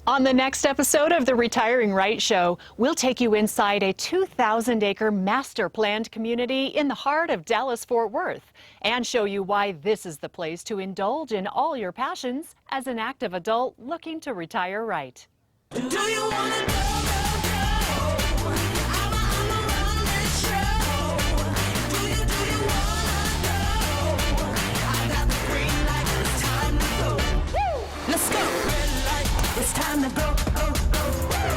On the next episode of the Retiring Right Show, we'll take you inside a 2,000-acre master planned community in the heart of Dallas-Fort Worth and show you why this is the place to indulge in all your passions as an active adult looking to retire right. Do you wanna go? I'ma run this show. Do you wanna go? I got the green light, it's time to go. Woo! Let's go. Red light, it's time to go, go, go.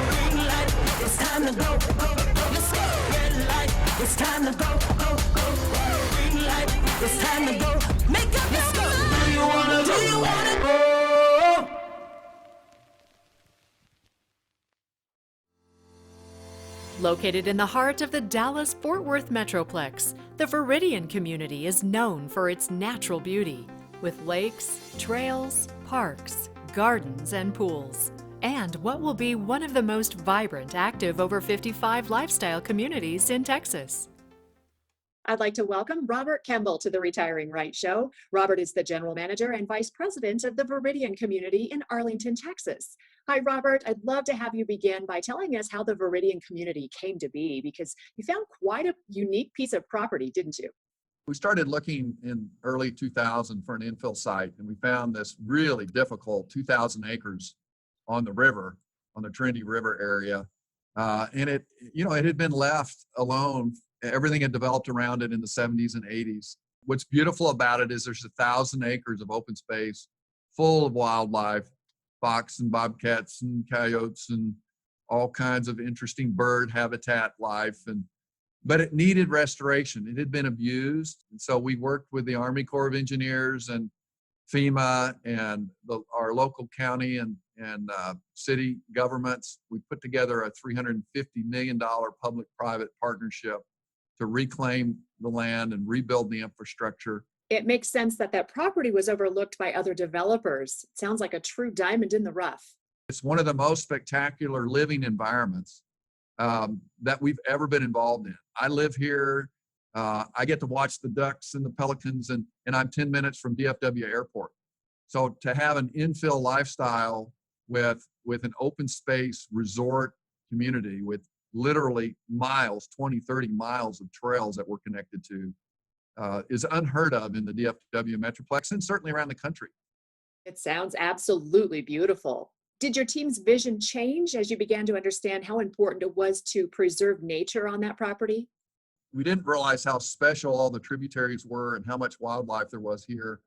Green light, it's time to go, go, go. Let's go. Red light, it's time to go, go, go. Green light, it's time to go. Make up, let's go. Do you wanna go? Located in the heart of the Dallas-Fort Worth Metroplex, the Veridian community is known for its natural beauty, with lakes, trails, parks, gardens, and pools, and what will be one of the most vibrant, active over 55 lifestyle communities in Texas. I'd like to welcome Robert Kemble to the Retiring Right Show. Robert is the General Manager and Vice President of the Viridian community in Arlington, Texas. Hi, Robert. I'd love to have you begin by telling us how the Viridian community came to be, because you found quite a unique piece of property, didn't you? We started looking in early 2000 for an infill site, and we found this really difficult 2,000 acres on the river, on the Trinity River area. And it had been left alone. Everything had developed around it in the 70s and 80s. What's beautiful about it is there's 1,000 acres of open space full of wildlife, fox and bobcats and coyotes and all kinds of interesting bird habitat life. But it needed restoration. It had been abused. And so we worked with the Army Corps of Engineers and FEMA and our local county and city governments. We put together a $350 million public-private partnership to reclaim the land and rebuild the infrastructure. It makes sense that that property was overlooked by other developers. It sounds like a true diamond in the rough. It's one of the most spectacular living environments that we've ever been involved in. I live here. I get to watch the ducks and the pelicans, and I'm 10 minutes from DFW Airport. So to have an infill lifestyle with an open space resort community with literally miles, 20, 30 miles of trails that we're connected to is unheard of in the DFW Metroplex and certainly around the country. It sounds absolutely beautiful. Did your team's vision change as you began to understand how important it was to preserve nature on that property? We didn't realize how special all the tributaries were and how much wildlife there was here,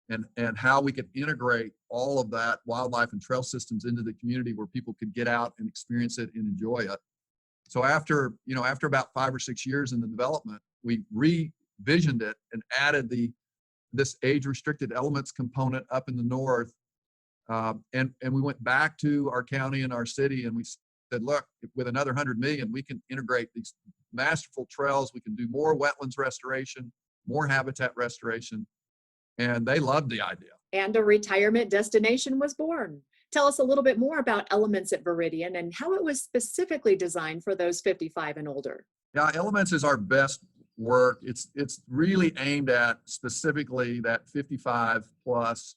and how we could integrate all of that wildlife and trail systems into the community where people could get out and experience it and enjoy it. So after about 5 or 6 years in the development, we revisioned it and added this age-restricted elements component up in the north. And we went back to our county and our city and we said, look, with another 100 million, we can integrate these masterful trails. We can do more wetlands restoration, more habitat restoration. And they loved the idea. And a retirement destination was born. Tell us a little bit more about Elements at Veridian and how it was specifically designed for those 55 and older. Yeah, Elements is our best work. It's really aimed at specifically that 55 plus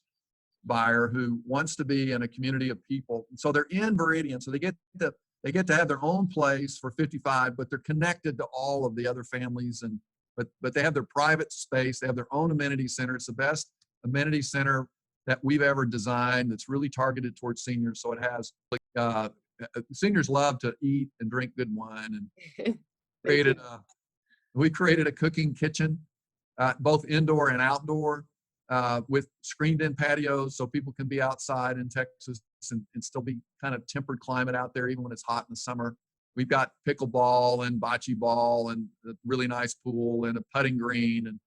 buyer who wants to be in a community of people. So they're in Veridian, so they get to have their own place for 55, but they're connected to all of the other families, but they have their private space. They have their own amenity center. It's the best amenity center that we've ever designed. That's really targeted towards seniors. So it has seniors love to eat and drink good wine, and we created a cooking kitchen, both indoor and outdoor, with screened-in patios, so people can be outside in Texas and still be kind of tempered climate out there, even when it's hot in the summer. We've got pickleball and bocce ball and a really nice pool and a putting green,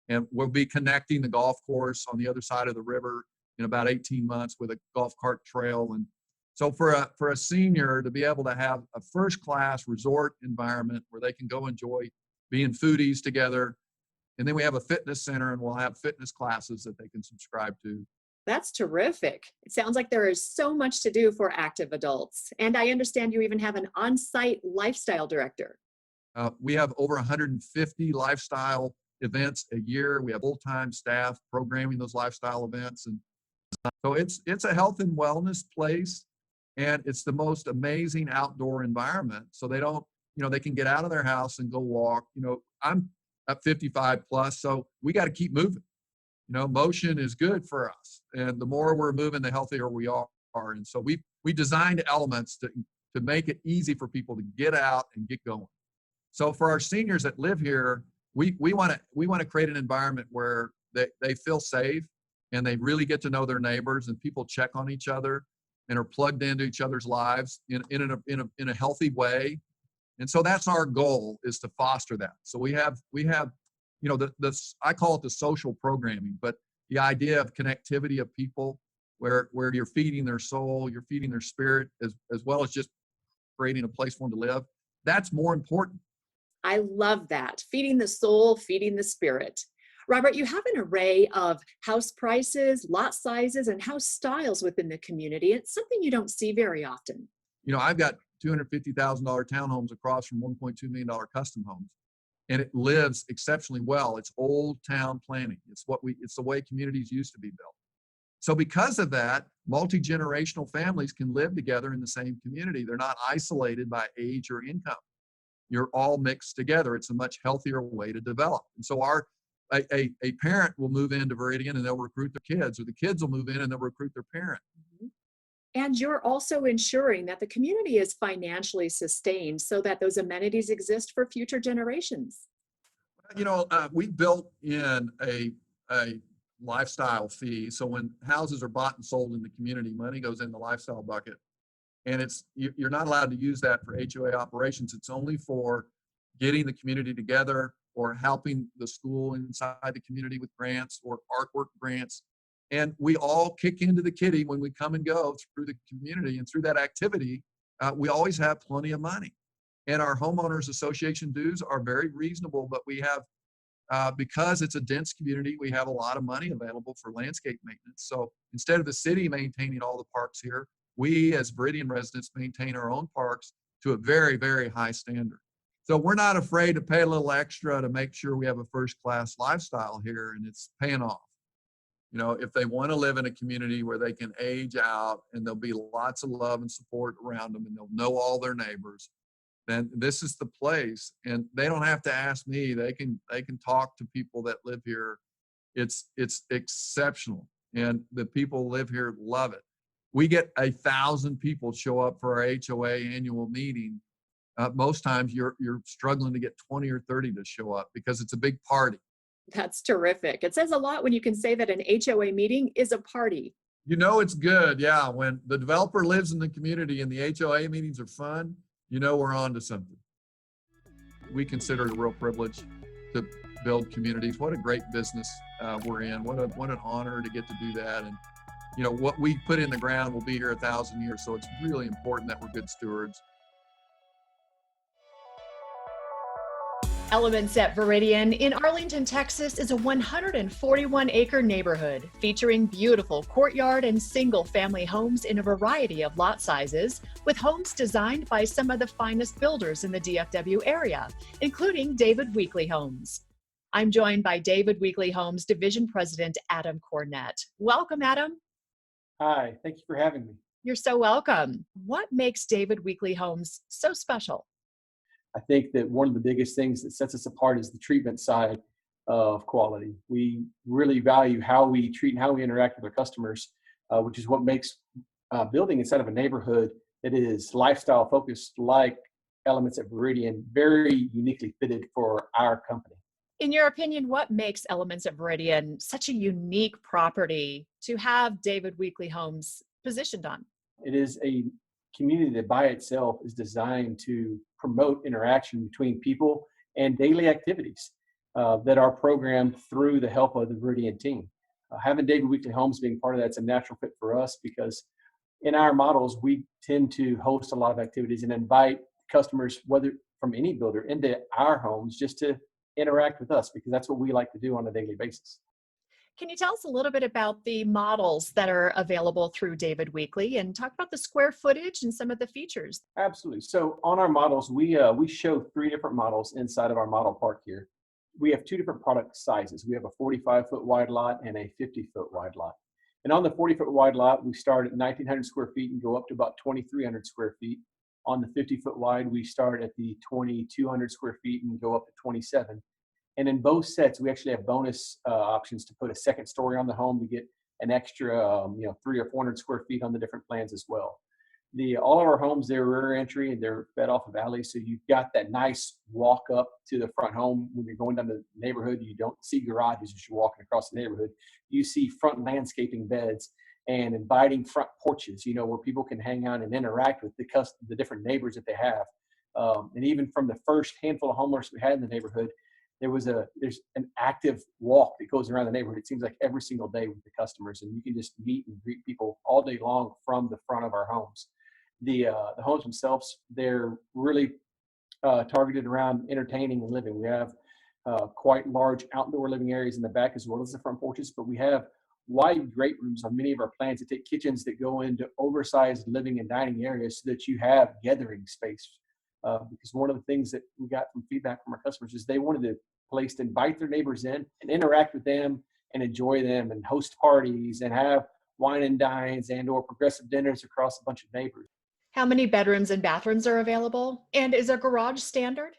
and we'll be connecting the golf course on the other side of the river in about 18 months with a golf cart trail. And so for a senior to be able to have a first-class resort environment where they can go enjoy being foodies together. And then we have a fitness center, and we'll have fitness classes that they can subscribe to. That's terrific. It sounds like there is so much to do for active adults. And I understand you even have an on-site lifestyle director. We have over 150 lifestyle events a year. We have full-time staff programming those lifestyle events. And so it's a health and wellness place. And it's the most amazing outdoor environment. So they don't, they can get out of their house and go walk. I'm at 55 plus, so we got to keep moving. Motion is good for us. And the more we're moving, the healthier we are. And so we designed elements to make it easy for people to get out and get going. So for our seniors that live here, we want to create an environment where they feel safe and they really get to know their neighbors, and people check on each other and are plugged into each other's lives in a healthy way. And so that's our goal, is to foster that. So we have I call it the social programming, but the idea of connectivity of people where you're feeding their soul, you're feeding their spirit, as well as just creating a place for them to live. That's more important. I love that. Feeding the soul, feeding the spirit. Robert, you have an array of house prices, lot sizes, and house styles within the community. It's something you don't see very often. I've got $250,000 townhomes across from $1.2 million custom homes, and it lives exceptionally well. It's old town planning. It's the way communities used to be built. So because of that, multi-generational families can live together in the same community. They're not isolated by age or income. You're all mixed together. It's a much healthier way to develop. And so a parent will move into Veridian and they'll recruit their kids, or the kids will move in and they'll recruit their parent. And you're also ensuring that the community is financially sustained so that those amenities exist for future generations. We built in a lifestyle fee. So when houses are bought and sold in the community, money goes in the lifestyle bucket. And you're not allowed to use that for HOA operations. It's only for getting the community together or helping the school inside the community with grants or artwork grants. And we all kick into the kitty when we come and go through the community, and through that activity, we always have plenty of money. And our homeowners association dues are very reasonable, but we have, because it's a dense community, we have a lot of money available for landscape maintenance. So instead of the city maintaining all the parks here, we as Veridian residents maintain our own parks to a very, very high standard. So we're not afraid to pay a little extra to make sure we have a first-class lifestyle here, and it's paying off. If they want to live in a community where they can age out and there'll be lots of love and support around them and they'll know all their neighbors, then this is the place. And they don't have to ask me. They can talk to people that live here. It's exceptional. And the people who live here love it. We get 1,000 people show up for our HOA annual meeting. Most times you're struggling to get 20 or 30 to show up because it's a big party. That's terrific. It says a lot when you can say that an HOA meeting is a party. It's good. Yeah. When the developer lives in the community and the HOA meetings are fun, we're on to something. We consider it a real privilege to build communities. What a great business we're in. What an honor to get to do that. And what we put in the ground will be here 1,000 years. So it's really important that we're good stewards. Elements at Veridian in Arlington, Texas is a 141-acre neighborhood featuring beautiful courtyard and single-family homes in a variety of lot sizes, with homes designed by some of the finest builders in the DFW area, including David Weekley Homes. I'm joined by David Weekley Homes Division President Adam Cornett. Welcome, Adam. Hi, thank you for having me. You're so welcome. What makes David Weekley Homes so special? I think that one of the biggest things that sets us apart is the treatment side of quality. We really value how we treat and how we interact with our customers, which is what makes building inside of a neighborhood that is lifestyle focused, like Elements at Veridian, very uniquely fitted for our company. In your opinion, what makes Elements at Veridian such a unique property to have David Weekley Homes positioned on? It is a community that by itself is designed to promote interaction between people and daily activities that are programmed through the help of the Veridian team. Having David Weekley Homes being part of that's a natural fit for us, because in our models, we tend to host a lot of activities and invite customers, whether from any builder, into our homes just to interact with us, because that's what we like to do on a daily basis. Can you tell us a little bit about the models that are available through David Weekley and talk about the square footage and some of the features? Absolutely. So on our models, we show 3 different models inside of our model park here. We have 2 different product sizes. We have a 45-foot wide lot and a 50-foot wide lot. And on the 40-foot wide lot, we start at 1,900 square feet and go up to about 2,300 square feet. On the 50-foot wide, we start at the 2,200 square feet and go up to 27. And in both sets, we actually have bonus options to put a second story on the home to get an extra, 300 or 400 square feet on the different plans as well. All of our homes, they're rear entry and they're fed off of alleys, so you've got that nice walk up to the front home. When you're going down the neighborhood, you don't see garages as you're walking across the neighborhood. You see front landscaping beds and inviting front porches, where people can hang out and interact with the different neighbors that they have. And even from the first handful of homeowners we had in the neighborhood, there's an active walk that goes around the neighborhood. It seems like every single day with the customers, and you can just meet and greet people all day long from the front of our homes. The homes themselves, they're really targeted around entertaining and living. We have quite large outdoor living areas in the back as well as the front porches, but we have wide great rooms on many of our plans that take kitchens that go into oversized living and dining areas so that you have gathering space. Because one of the things that we got from feedback from our customers is they wanted a place to invite their neighbors in and interact with them and enjoy them and host parties and have wine and dines and or progressive dinners across a bunch of neighbors. How many bedrooms and bathrooms are available? And is a garage standard?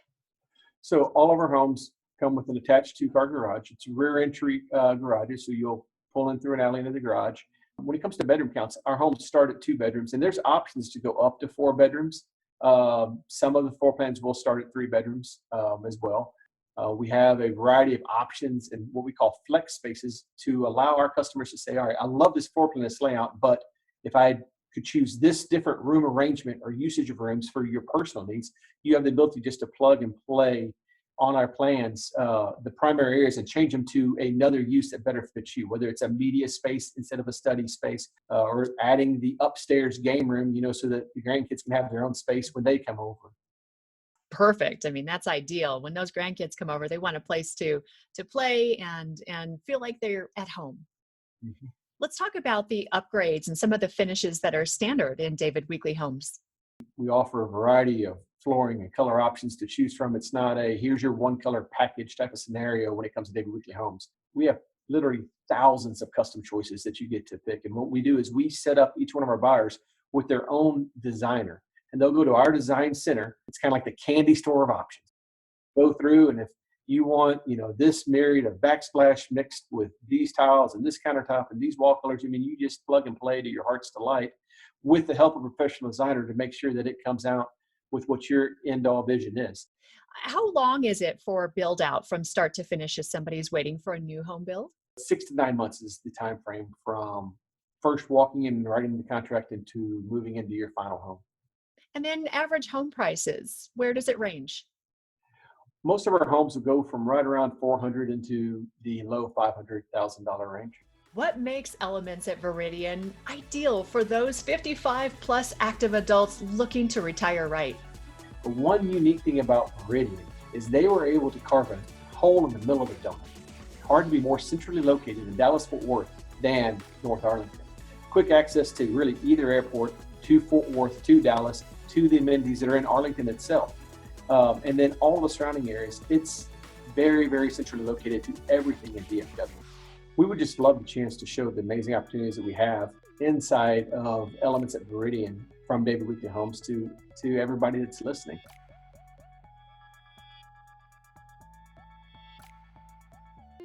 So all of our homes come with an attached 2-car garage. It's rear entry garages, so you'll pull in through an alley into the garage. When it comes to bedroom counts, our homes start at 2 bedrooms, and there's options to go up to 4 bedrooms. Some of the floor plans will start at 3 bedrooms as well. We have a variety of options and what we call flex spaces to allow our customers to say, all right, I love this floor plan, this layout, but if I could choose this different room arrangement or usage of rooms for your personal needs, you have the ability just to plug and play on our plans the primary areas and change them to another use that better fits you, whether it's a media space instead of a study space, or adding the upstairs game room, so that the grandkids can have their own space when they come over. Perfect. I mean, that's ideal. When those grandkids come over, they want a place to play and feel like they're at home. Mm-hmm. Let's talk about the upgrades and some of the finishes that are standard in David Weekley Homes. We offer a variety of flooring and color options to choose from. It's not a here's your one color package type of scenario when it comes to David Weekley Homes. We have literally thousands of custom choices that you get to pick. And what we do is we set up each one of our buyers with their own designer. And they'll go to our design center. It's kind of like the candy store of options. Go through, and if you want, this myriad of backsplash mixed with these tiles and this countertop and these wall colors, you just plug and play to your heart's delight with the help of a professional designer to make sure that it comes out with what your end-all vision is. How long is it for build out from start to finish if somebody's waiting for a new home build? 6 to 9 months is the time frame from first walking in and writing the contract into moving into your final home. And then average home prices, where does it range? Most of our homes will go from right around $400,000 into the low $500,000 range. What makes Elements at Veridian ideal for those 55 plus active adults looking to retire right? The one unique thing about Veridian is they were able to carve a hole in the middle of the donut. Hard to be more centrally located in Dallas-Fort Worth than North Arlington. Quick access to really either airport, to Fort Worth, to Dallas, to the amenities that are in Arlington itself. And then all the surrounding areas. It's very, very centrally located to everything in DFW. We would just love the chance to show the amazing opportunities that we have inside of Elements at Veridian from David Weekley Homes to everybody that's listening.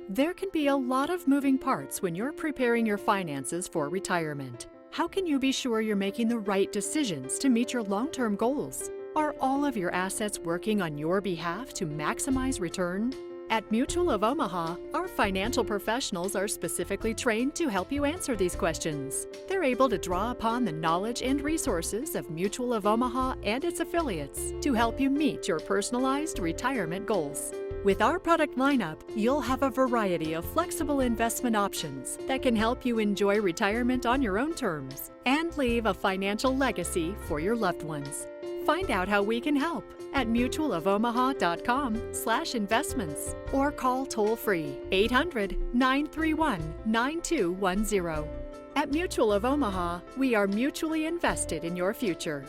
There can be a lot of moving parts when you're preparing your finances for retirement. How can you be sure you're making the right decisions to meet your long-term goals? Are all of your assets working on your behalf to maximize return? At Mutual of Omaha, our financial professionals are specifically trained to help you answer these questions. They're able to draw upon the knowledge and resources of Mutual of Omaha and its affiliates to help you meet your personalized retirement goals. With our product lineup, you'll have a variety of flexible investment options that can help you enjoy retirement on your own terms and leave a financial legacy for your loved ones. Find out how we can help at mutualofomaha.com/investments or call toll-free 800-931-9210. At Mutual of Omaha, we are mutually invested in your future.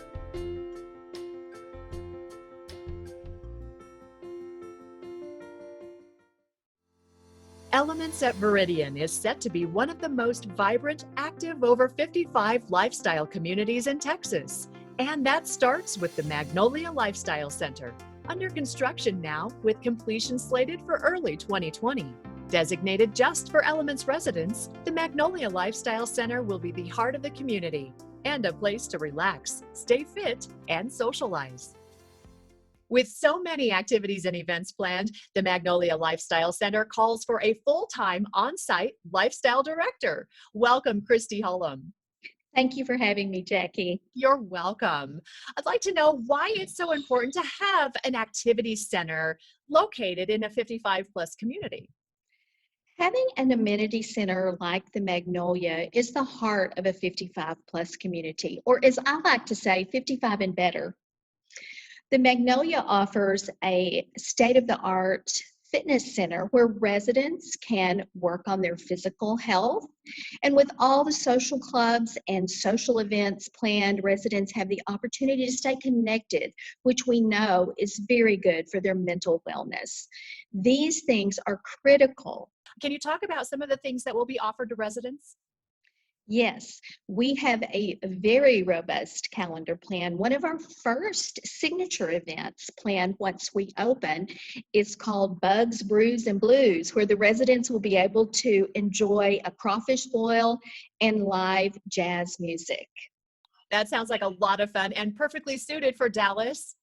Elements at Veridian is set to be one of the most vibrant, active over 55 lifestyle communities in Texas. And that starts with the Magnolia Lifestyle Center, under construction now with completion slated for early 2020. Designated just for Elements residents, the Magnolia Lifestyle Center will be the heart of the community and a place to relax, stay fit, and socialize. With so many activities and events planned, the Magnolia Lifestyle Center calls for a full-time on-site lifestyle director. Welcome, Christy Hullum. Thank you for having me, Jackie. You're welcome. I'd like to know why it's so important to have an activity center located in a 55-plus community. Having an amenity center like the Magnolia is the heart of a 55-plus community, or as I like to say, 55 and better. The Magnolia offers a state-of-the-art fitness center where residents can work on their physical health. And with all the social clubs and social events planned, residents have the opportunity to stay connected, which we know is very good for their mental wellness. These things are critical. Can you talk about some of the things that will be offered to residents? Yes, we have a very robust calendar plan. One of our first signature events planned once we open is called Bugs, Brews, and Blues, where the residents will be able to enjoy a crawfish boil and live jazz music. That sounds like a lot of fun and perfectly suited for Dallas.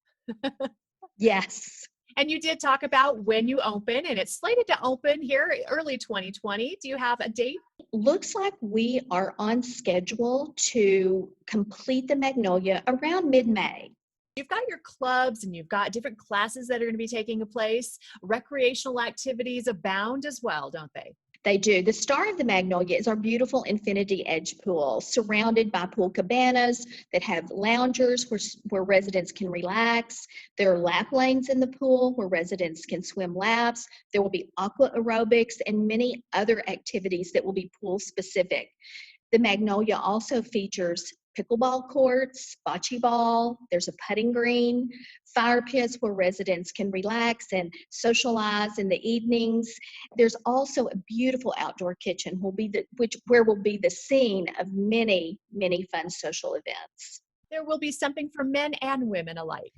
Yes. And you did talk about when you open, and it's slated to open here early 2020. Do you have a date? Looks like we are on schedule to complete the Magnolia around mid-May. You've got your clubs and you've got different classes that are going to be taking place. Recreational activities abound as well, don't they? They do. The star of the Magnolia is our beautiful infinity edge pool, surrounded by pool cabanas that have loungers where residents can relax. There are lap lanes in the pool where residents can swim laps. There will be aqua aerobics and many other activities that will be pool specific. The Magnolia also features pickleball courts, bocce ball, there's a putting green, fire pits where residents can relax and socialize in the evenings. There's also a beautiful outdoor kitchen where will be the scene of many, many fun social events. There will be something for men and women alike.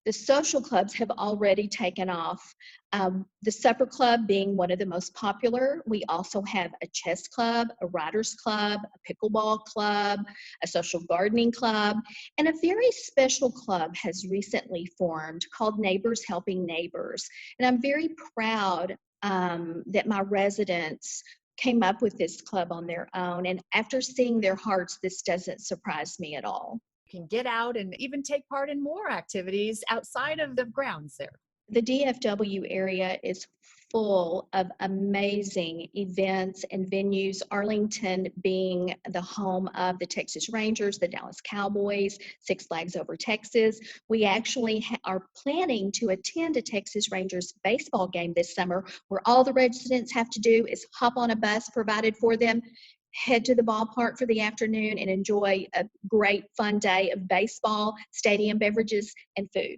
The social clubs have already taken off. The supper club being one of the most popular. We also have a chess club, a writers club, a pickleball club, a social gardening club, and a very special club has recently formed called Neighbors Helping Neighbors. And I'm very proud that my residents came up with this club on their own. And after seeing their hearts, this doesn't surprise me at all. Can get out and even take part in more activities outside of the grounds there. The DFW area is full of amazing events and venues, Arlington being the home of the Texas Rangers, the Dallas Cowboys, Six Flags Over Texas. We actually are planning to attend a Texas Rangers baseball game this summer, where all the residents have to do is hop on a bus provided for them, head to the ballpark for the afternoon, and enjoy a great fun day of baseball, stadium beverages, and food.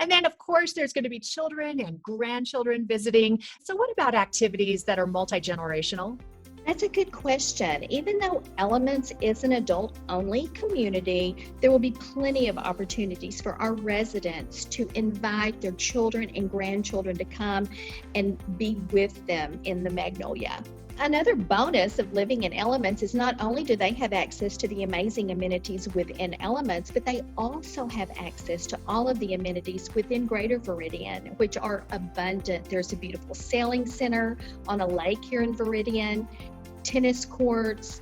And then, of course, there's going to be children and grandchildren visiting. So what about activities that are multi-generational? That's a good question. Even though Elements is an adult-only community, there will be plenty of opportunities for our residents to invite their children and grandchildren to come and be with them in the Magnolia. Another bonus of living in Elements is not only do they have access to the amazing amenities within Elements, but they also have access to all of the amenities within Greater Veridian, which are abundant. There's a beautiful sailing center on a lake here in Veridian, tennis courts,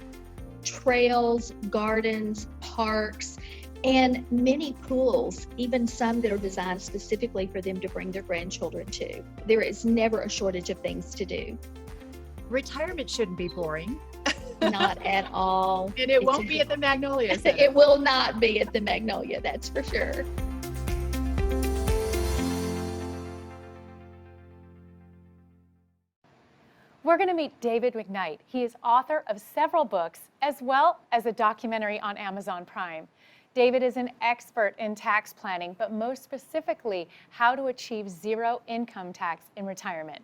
trails, gardens, parks, and many pools, even some that are designed specifically for them to bring their grandchildren to. There is never a shortage of things to do. Retirement shouldn't be boring. Not at all. And it won't be at the Magnolia Center. It will not be at the Magnolia, that's for sure. We're going to meet David McKnight. He is author of several books, as well as a documentary on Amazon Prime. David is an expert in tax planning, but most specifically, how to achieve zero income tax in retirement.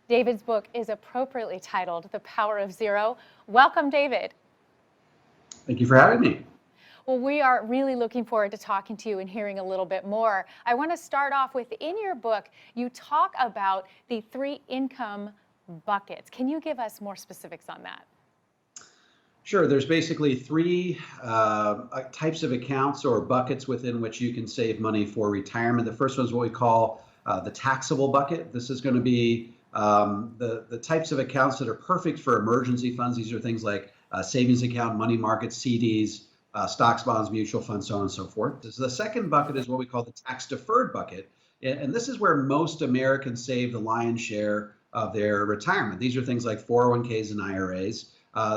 David's book is appropriately titled The Power of Zero. Welcome, David. Thank you for having me. Well, we are really looking forward to talking to you and hearing a little bit more. I want to start off with, in your book, you talk about the 3 income buckets. Can you give us more specifics on that? Sure. There's basically 3 types of accounts or buckets within which you can save money for retirement. The first one is what we call the taxable bucket. This is going to be the types of accounts that are perfect for emergency funds. These are things like savings account, money market, CDs, stocks, bonds, mutual funds, so on and so forth. The second bucket is what we call the tax deferred bucket. And this is where most Americans save the lion's share of their retirement. These are things like 401ks and IRAs.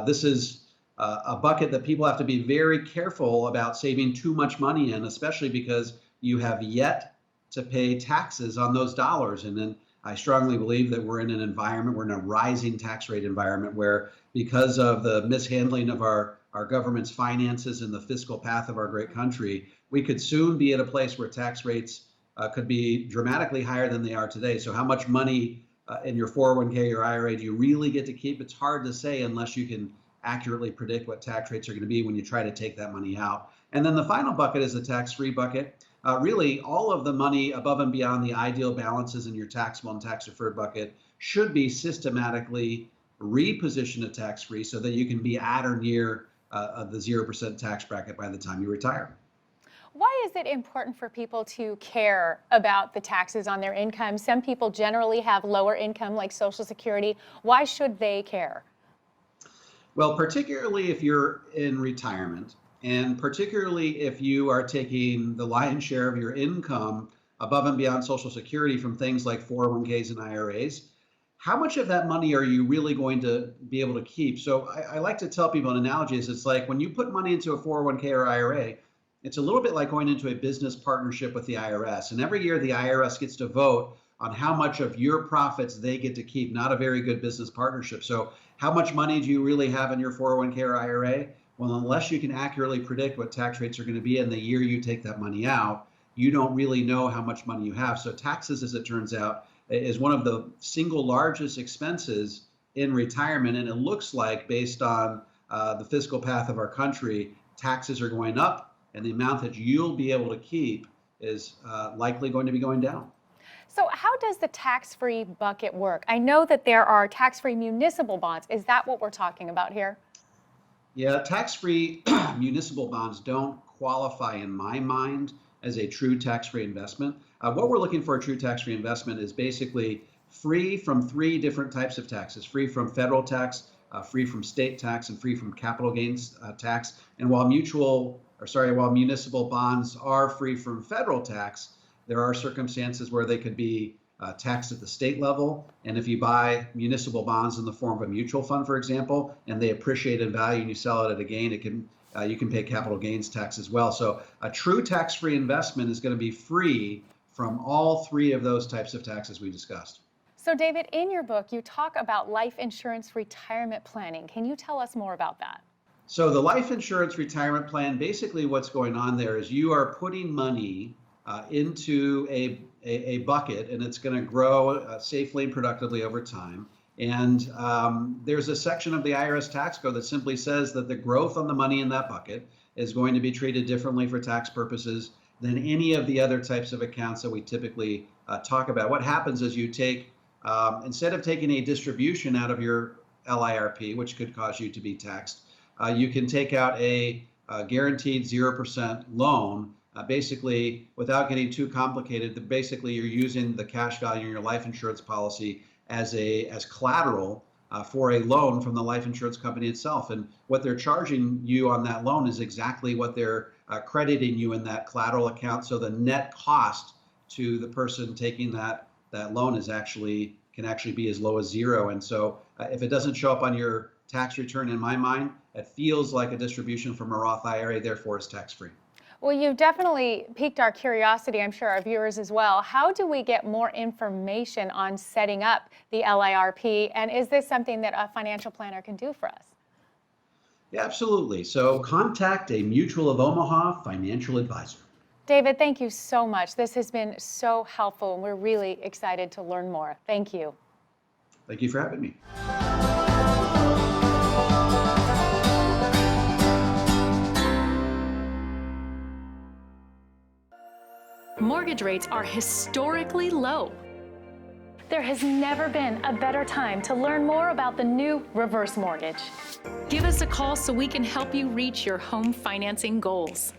This is a bucket that people have to be very careful about saving too much money in, especially because you have yet to pay taxes on those dollars. And then I strongly believe that we're in an environment, we're in a rising tax rate environment where, because of the mishandling of our government's finances and the fiscal path of our great country, we could soon be at a place where tax rates could be dramatically higher than they are today. So how much money in your 401k or IRA do you really get to keep? It's hard to say unless you can accurately predict what tax rates are going to be when you try to take that money out. And then the final bucket is the tax-free bucket. Really, all of the money above and beyond the ideal balances in your taxable and tax-deferred bucket should be systematically repositioned to tax-free so that you can be at or near the 0% tax bracket by the time you retire. Why is it important for people to care about the taxes on their income? Some people generally have lower income, like Social Security. Why should they care? Well, particularly if you're in retirement, and particularly if you are taking the lion's share of your income above and beyond Social Security from things like 401ks and IRAs, how much of that money are you really going to be able to keep? So I like to tell people an analogy is it's like when you put money into a 401k or IRA, it's a little bit like going into a business partnership with the IRS. And every year the IRS gets to vote on how much of your profits they get to keep, not a very good business partnership. So how much money do you really have in your 401k or IRA? Well, unless you can accurately predict what tax rates are going to be in the year you take that money out, you don't really know how much money you have. So taxes, as it turns out, is one of the single largest expenses in retirement. And it looks like, based on the fiscal path of our country, taxes are going up, and the amount that you'll be able to keep is likely going to be going down. So how does the tax-free bucket work? I know that there are tax-free municipal bonds. Is that what we're talking about here? Yeah, tax-free municipal bonds don't qualify in my mind as a true tax-free investment. What we're looking for a true tax-free investment is basically free from 3 different types of taxes: free from federal tax, free from state tax, and free from capital gains tax. And while municipal bonds are free from federal tax, there are circumstances where they could be taxed at the state level. And if you buy municipal bonds in the form of a mutual fund, for example, and they appreciate in value and you sell it at a gain, you can pay capital gains tax as well. So a true tax-free investment is going to be free from all 3 of those types of taxes we discussed. So David, in your book, you talk about life insurance retirement planning. Can you tell us more about that? So the life insurance retirement plan, basically what's going on there is you are putting money into a bucket, and it's going to grow safely and productively over time. And there's a section of the IRS tax code that simply says that the growth on the money in that bucket is going to be treated differently for tax purposes than any of the other types of accounts that we typically talk about. What happens is you take, instead of taking a distribution out of your LIRP, which could cause you to be taxed, you can take out a guaranteed 0% loan. Basically, without getting too complicated, basically you're using the cash value in your life insurance policy as collateral for a loan from the life insurance company itself. And what they're charging you on that loan is exactly what they're crediting you in that collateral account. So the net cost to the person taking that loan can actually be as low as 0. And so if it doesn't show up on your tax return, in my mind, it feels like a distribution from a Roth IRA, therefore it's tax-free. Well, you've definitely piqued our curiosity, I'm sure our viewers as well. How do we get more information on setting up the LIRP? And is this something that a financial planner can do for us? Yeah, absolutely. So contact a Mutual of Omaha financial advisor. David, thank you so much. This has been so helpful, and we're really excited to learn more. Thank you. Thank you for having me. Mortgage rates are historically low. There has never been a better time to learn more about the new reverse mortgage. Give us a call so we can help you reach your home financing goals.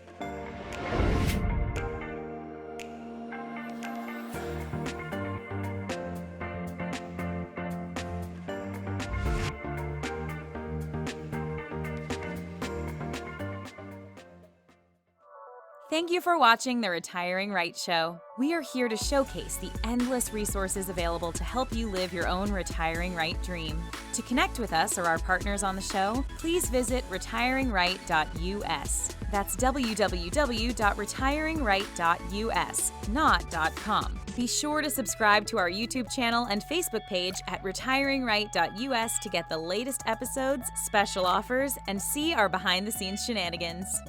Thank you for watching The Retiring Right Show. We are here to showcase the endless resources available to help you live your own retiring right dream. To connect with us or our partners on the show, please visit retiringright.us. That's www.retiringright.us, not .com. Be sure to subscribe to our YouTube channel and Facebook page at retiringright.us to get the latest episodes, special offers, and see our behind-the-scenes shenanigans.